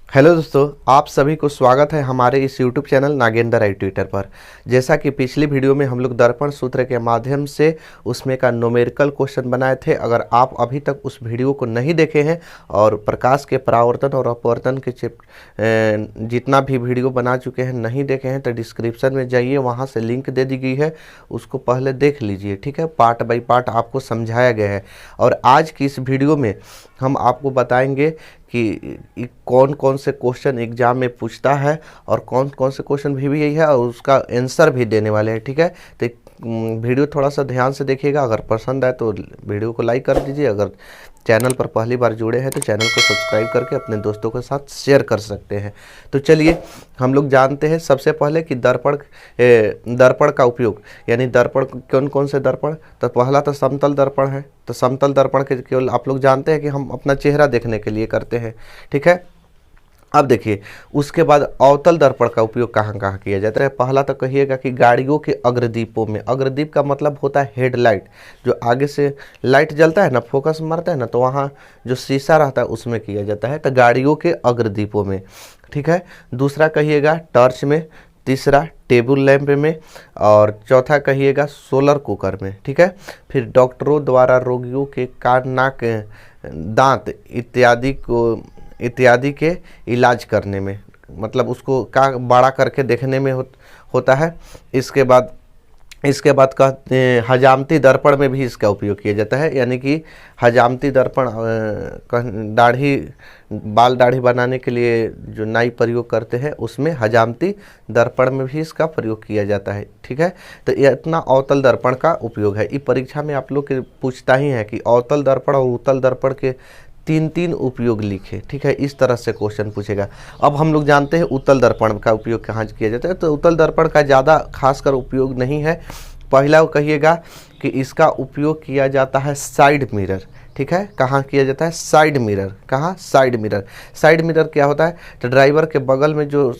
Hello दोस्तों, आप सभी को स्वागत है हमारे इस यूट्यूब चैनल नागेंद्र आई ट्विटर पर। जैसा कि पिछली वीडियो में हम लोग दर्पण सूत्र के माध्यम से उसमें का न्यूमेरिकल क्वेश्चन बनाए थे। अगर आप अभी तक उस वीडियो को नहीं देखे हैं और प्रकाश के परावर्तन और अपवर्तन के जितना भी वीडियो बना चुके हैं नहीं देखे हैं तो डिस्क्रिप्शन में जाइए, वहाँ से लिंक दे दी गई है, उसको पहले देख लीजिए। ठीक है, पार्ट बाई पार्ट आपको समझाया गया है। और आज की इस वीडियो में हम आपको बताएंगे कि कौन कौन से क्वेश्चन एग्जाम में पूछता है और कौन कौन से क्वेश्चन भी यही है और उसका आंसर भी देने वाले हैं। ठीक है, तो वीडियो थोड़ा सा ध्यान से देखिएगा। अगर पसंद आए तो वीडियो को लाइक कर दीजिए। अगर चैनल पर पहली बार जुड़े हैं तो चैनल को सब्सक्राइब करके अपने दोस्तों के साथ शेयर कर सकते हैं। तो चलिए हम लोग जानते हैं सबसे पहले कि दर्पण का उपयोग, यानी दर्पण कौन कौन से दर्पण। तो पहला तो समतल दर्पण है। तो समतल दर्पण के केवल आप लोग जानते हैं कि हम अपना चेहरा देखने के लिए करते हैं। ठीक है, अब देखिए उसके बाद अवतल दर्पण का उपयोग कहाँ कहाँ किया जाता है। पहला तो कहिएगा कि गाड़ियों के अग्रदीपों में। अग्रदीप का मतलब होता है हेडलाइट, जो आगे से लाइट जलता है ना, फोकस मारता है ना, तो वहाँ जो शीशा रहता है उसमें किया जाता है। तो गाड़ियों के अग्रदीपों में। ठीक है, दूसरा कहिएगा टॉर्च में, तीसरा टेबल लैंप में, और चौथा कहिएगा सोलर कुकर में। ठीक है, फिर डॉक्टरों द्वारा रोगियों के कान, नाक, दांत इत्यादि के इलाज करने में, मतलब उसको का बड़ा करके देखने में होता है। इसके बाद कहते हैं हजामती दर्पण में भी इसका उपयोग किया जाता है। यानी कि हजामती दर्पण बाल दाढ़ी बनाने के लिए जो नाई प्रयोग करते हैं उसमें हजामती दर्पण में भी इसका प्रयोग किया जाता है। ठीक है, तो ये इतना अवतल दर्पण का उपयोग है। ये परीक्षा में आप लोग के पूछता ही है कि अवतल दर्पण और उत्तल दर्पण के तीन तीन उपयोग लिखे। ठीक है, इस तरह से क्वेश्चन पूछेगा। अब हम लोग जानते हैं उत्तल दर्पण का उपयोग कहाँ किया जाता है। तो उत्तल दर्पण का ज़्यादा खासकर उपयोग नहीं है। पहला कहिएगा कि इसका उपयोग किया जाता है साइड मिरर। ठीक है, कहाँ किया जाता है? Side mirror. कहाँ? Side mirror. साइड मिरर क्या होता है? तो ड्राइवर के बगल में जो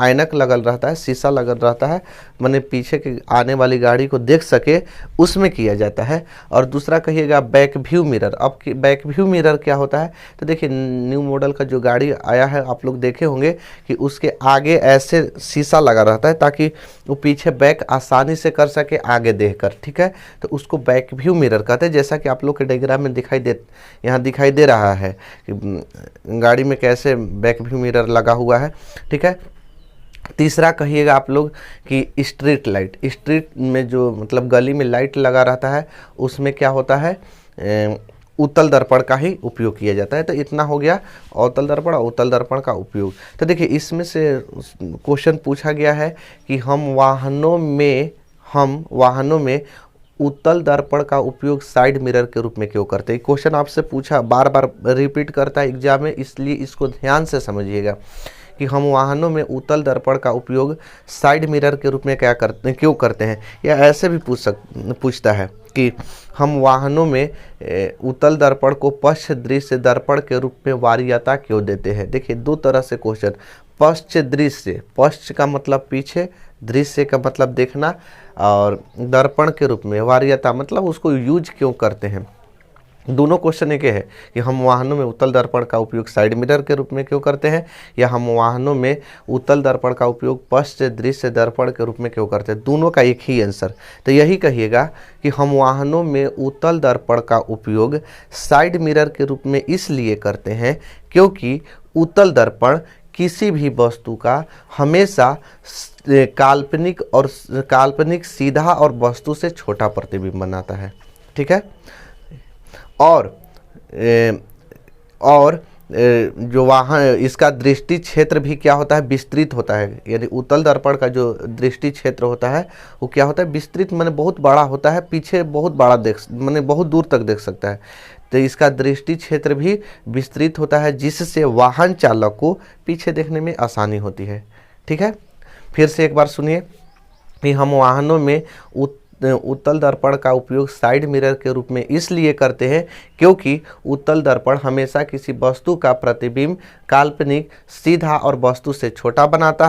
ऐनक लगल रहता है, शीशा लगल रहता है, माने पीछे के आने वाली गाड़ी को देख सके, उसमें किया जाता है। और दूसरा कहिएगा बैक व्यू मिरर। अब बैक व्यू मिरर क्या होता है? तो देखिए न्यू मॉडल का जो गाड़ी आया है आप लोग देखे होंगे कि उसके आगे ऐसे शीशा लगा रहता है ताकि वो पीछे बैक आसानी से कर सके आगे देख कर। ठीक है, तो उसको बैक व्यू मिरर कहते हैं। जैसा कि आप लोग के डायग्राम में यहाँ दिखाई दे रहा है कि गाड़ी में कैसे बैक व्यू मिरर लगा हुआ है। ठीक है, तीसरा कहिएगा आप लोग कि स्ट्रीट लाइट। स्ट्रीट में जो मतलब गली में लाइट लगा रहता है उसमें क्या होता है? उत्तल दर्पण का ही उपयोग किया जाता है। तो इतना हो गया अवतल दर्पण और उत्तल दर्पण का उपयोग। तो देखिए इसमें से क्वेश्चन पूछा गया है कि हम वाहनों में उत्तल दर्पण का उपयोग साइड मिरर के रूप में क्यों करते हैं। क्वेश्चन आपसे पूछा, बार बार रिपीट करता है एग्जाम में, इसलिए इसको ध्यान से समझिएगा कि हम वाहनों में उत्तल दर्पण का उपयोग साइड मिरर के रूप में क्यों करते हैं। या ऐसे भी पूछता है कि हम वाहनों में उत्तल दर्पण को पश्च दृश्य दर्पण के रूप में वरीयता क्यों देते हैं। देखिए दो तरह से क्वेश्चन। पश्च दृश्य, पश्च का मतलब पीछे, दृश्य का मतलब देखना, और दर्पण के रूप में वरीयता मतलब उसको यूज क्यों करते हैं। दोनों क्वेश्चन एक है कि हम वाहनों में उत्तल दर्पण का उपयोग साइड मिरर के रूप में क्यों करते हैं, या हम वाहनों में उत्तल दर्पण का उपयोग पश्च दृश्य दर्पण के रूप में क्यों करते हैं। दोनों का एक ही आंसर। तो यही कहिएगा कि हम वाहनों में उत्तल दर्पण का उपयोग साइड मिरर के रूप में इसलिए करते हैं क्योंकि उत्तल दर्पण किसी भी वस्तु का हमेशा काल्पनिक सीधा और वस्तु से छोटा प्रतिबिंब बनाता है। ठीक है, और जो वाहन इसका दृष्टि क्षेत्र भी क्या होता है? विस्तृत होता है। यानी उत्तल दर्पण का जो दृष्टि क्षेत्र होता है वो क्या होता है? विस्तृत, माने बहुत बड़ा होता है, पीछे बहुत बड़ा माने बहुत दूर तक देख सकता है। तो इसका दृष्टि क्षेत्र भी विस्तृत होता है जिससे वाहन चालक को पीछे देखने में आसानी होती है। ठीक है, फिर से एक बार सुनिए कि हम वाहनों में उत्तल दर्पण का उपयोग साइड मिरर के रूप में इसलिए करते हैं क्योंकि उत्तल दर्पण हमेशा किसी वस्तु का प्रतिबिंब काल्पनिक, सीधा और वस्तु से छोटा बनाता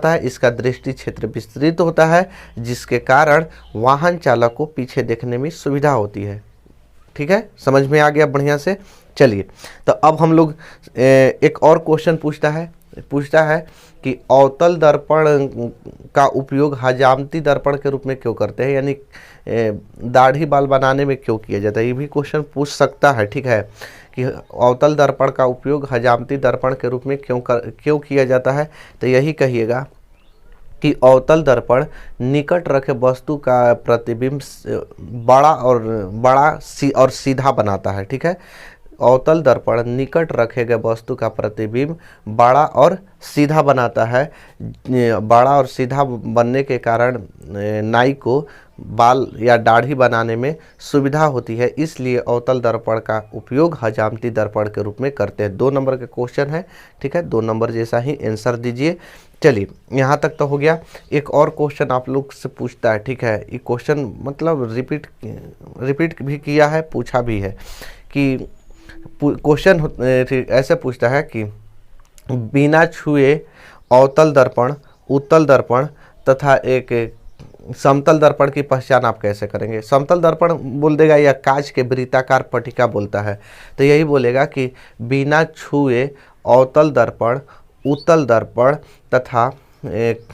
है। इसका दृष्टि क्षेत्र विस्तृत होता है जिसके कारण वाहन चालक को पीछे देखने में सुविधा होती है। ठीक है, समझ में आ गया बढ़िया से। चलिए, तो अब हम लोग एक और क्वेश्चन पूछता है कि अवतल दर्पण का उपयोग हजामती दर्पण के रूप में क्यों करते हैं, यानी दाढ़ी बाल बनाने में क्यों किया जाता है। ये भी क्वेश्चन पूछ सकता है, ठीक है, कि अवतल दर्पण का उपयोग हजामती दर्पण के रूप में क्यों किया जाता है। तो यही कहिएगा कि अवतल दर्पण निकट रखे वस्तु का प्रतिबिंब बड़ा और सीधा बनाता है, ठीक है। अवतल दर्पण निकट रखे गए वस्तु का प्रतिबिंब बड़ा और सीधा बनाता है। बड़ा और सीधा बनने के कारण नाई को बाल या दाढ़ी बनाने में सुविधा होती है, इसलिए अवतल दर्पण का उपयोग हजामती दर्पण के रूप में करते हैं। 2 नंबर के क्वेश्चन है, ठीक है, 2 नंबर जैसा ही आंसर दीजिए। चलिए, यहाँ तक तो हो गया। एक और क्वेश्चन आप लोग से पूछता है, ठीक है, ये क्वेश्चन मतलब रिपीट भी किया है, पूछा भी है कि क्वेश्चन ऐसे पूछता है कि बिना छुए अवतल दर्पण, उत्तल दर्पण तथा एक समतल दर्पण की पहचान आप कैसे करेंगे। समतल दर्पण बोल देगा या कांच के वृत्ताकार पट्टिका बोलता है, तो यही बोलेगा कि बिना छुए अवतल दर्पण, उत्तल दर्पण तथा एक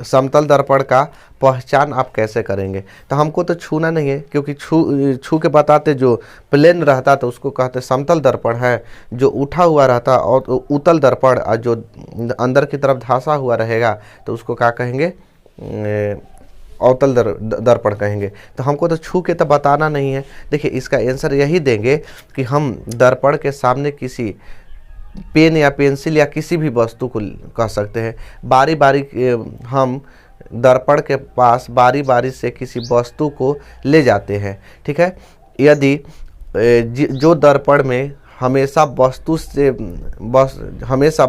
समतल दर्पण का पहचान आप कैसे करेंगे। तो हमको तो छूना नहीं है, क्योंकि छू के बताते, जो प्लेन रहता तो उसको कहते समतल दर्पण है, जो उठा हुआ रहता और उत्तल दर्पण, और जो अंदर की तरफ धंसा हुआ रहेगा तो उसको क्या कहेंगे, अवतल दर्पण कहेंगे। तो हमको तो छू के तो बताना नहीं है। देखिए, इसका आंसर यही देंगे कि हम दर्पण के सामने किसी पेन या पेंसिल या किसी भी वस्तु को कह सकते हैं। बारी बारी हम दर्पण के पास बारी बारी से किसी वस्तु को ले जाते हैं, ठीक है। यदि जो दर्पण में हमेशा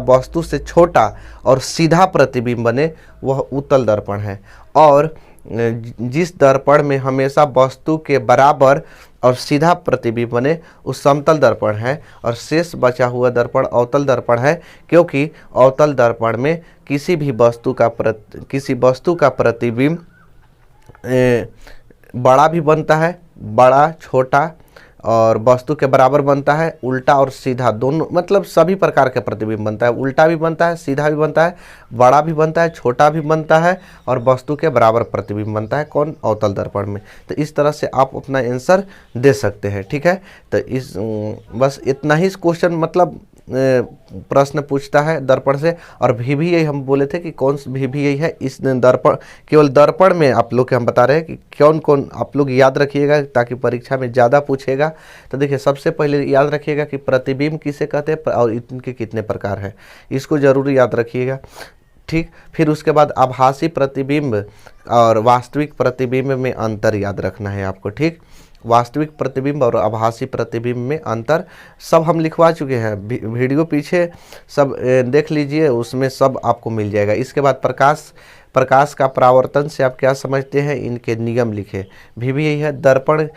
वस्तु से छोटा और सीधा प्रतिबिंब बने वह उत्तल दर्पण है, और जिस दर्पण में हमेशा वस्तु के बराबर और सीधा प्रतिबिंब बने उस समतल दर्पण है, और शेष बचा हुआ दर्पण अवतल दर्पण है, क्योंकि अवतल दर्पण में किसी वस्तु का प्रतिबिंब बड़ा भी बनता है, बड़ा छोटा और वस्तु के बराबर बनता है, उल्टा और सीधा दोनों, मतलब सभी प्रकार के प्रतिबिंब बनता है। उल्टा भी बनता है, सीधा भी बनता है, बड़ा भी बनता है, छोटा भी बनता है, और वस्तु के बराबर प्रतिबिंब बनता है। कौन? अवतल दर्पण में। तो इस तरह से आप अपना आंसर दे सकते हैं, ठीक है। तो बस इतना ही क्वेश्चन मतलब प्रश्न पूछता है दर्पण से। और भी यही हम बोले थे कि कौन भी यही है, इस दर्पण, केवल दर्पण में आप लोग के हम बता रहे हैं कि कौन कौन आप लोग याद रखिएगा, ताकि परीक्षा में ज़्यादा पूछेगा। तो देखिए, सबसे पहले याद रखिएगा कि प्रतिबिंब किसे कहते हैं और इनके कितने प्रकार हैं, इसको जरूर याद रखिएगा, ठीक। फिर उसके बाद आभासी प्रतिबिंब और वास्तविक प्रतिबिंब में अंतर याद रखना है आपको, ठीक। वास्तविक प्रतिबिंब और आभासी प्रतिबिंब में अंतर सब हम लिखवा चुके हैं, वीडियो पीछे सब देख लीजिए, उसमें सब आपको मिल जाएगा। इसके बाद प्रकाश का परावर्तन से आप क्या समझते हैं, इनके नियम लिखे। भी यही है। दर्पण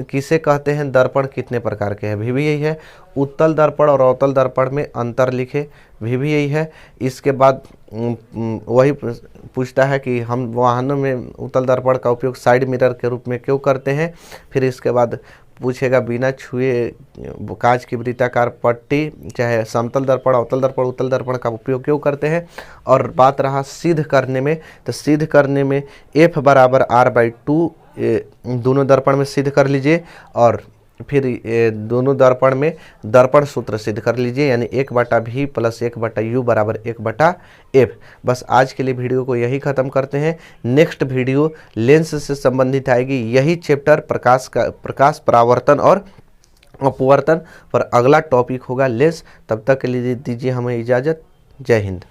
किसे कहते हैं, दर्पण कितने प्रकार के हैं, भी यही है। उत्तल दर्पण और अवतल दर्पण में अंतर लिखे, भी यही है। इसके बाद वही पूछता है कि हम वाहनों में उत्तल दर्पण का उपयोग साइड मिरर के रूप में क्यों करते हैं। फिर इसके बाद पूछेगा बिना छुए कांच की वृत्ताकार पट्टी, चाहे समतल दर्पण, अवतल दर्पण, उत्तल दर्पण का उपयोग क्यों करते हैं। और बात रहा सिद्ध करने में, तो सिद्ध करने में F बराबर R/2 दोनों दर्पण में सिद्ध कर लीजिए, और फिर दोनों दर्पण में दर्पण सूत्र सिद्ध कर लीजिए, यानी 1/V + 1/U बराबर 1/F। बस आज के लिए वीडियो को यही ख़त्म करते हैं। नेक्स्ट वीडियो लेंस से संबंधित आएगी, यही चैप्टर प्रकाश परावर्तन और अपवर्तन पर अगला टॉपिक होगा लेंस। तब तक के लिए दीजिए हमें इजाज़त। जय हिंद।